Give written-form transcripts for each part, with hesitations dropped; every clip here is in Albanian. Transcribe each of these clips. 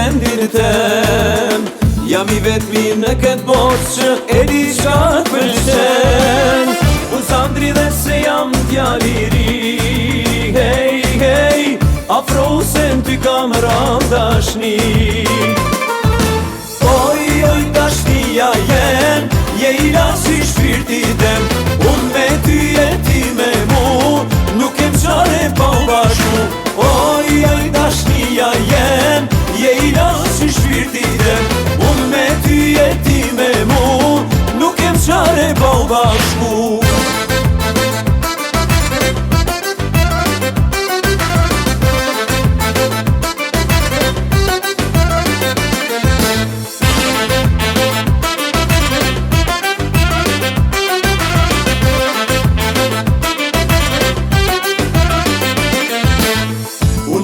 vendin tem. Jam I vetmi në këtë botë që e di qa t'pëlqen. Unë Sandri dhe se jam djali I ri. Hej, hej, afro se n'ty kam ram dashni. Oj, oj, dashnia jen, je I lasi shpirti tem. Unë me ty e ti me mu, nuk kem qare pa u bashku. Oj, oj, dashnia jen, je I lasi shpirti tem. Unë me ty e ti me mu, nuk kem qare pa u bashku.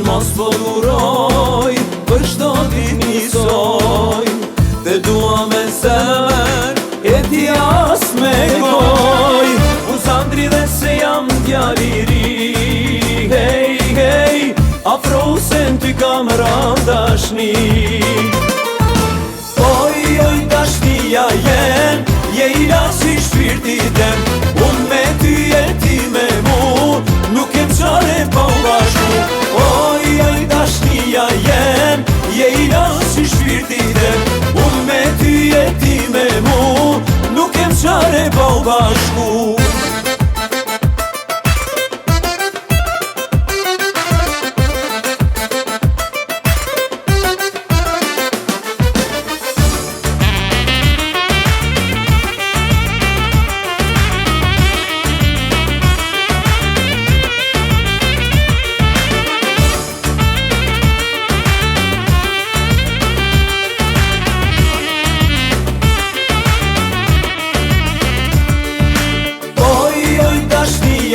Mos po duroj, për shto ti njësoj. Te dua me zemër, e ti as me goj. Unë Sandri dhe se jam djali I ri. Hej, hej, afro se n'ty kam ram dashni. Oj, oj, dashnia jen, je I lasi shpirti tem. Unë me ty e ti me mu, nuk kem qare pa u bashku. Oj, oj, dashnia jen, je I lasi shpirti tem. Unë me ty e ti me mu, nuk kem qare pa u bashku.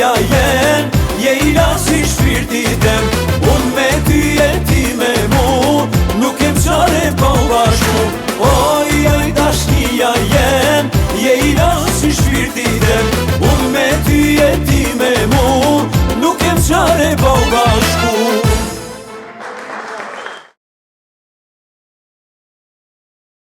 Jen, je I lasi shpirti tem.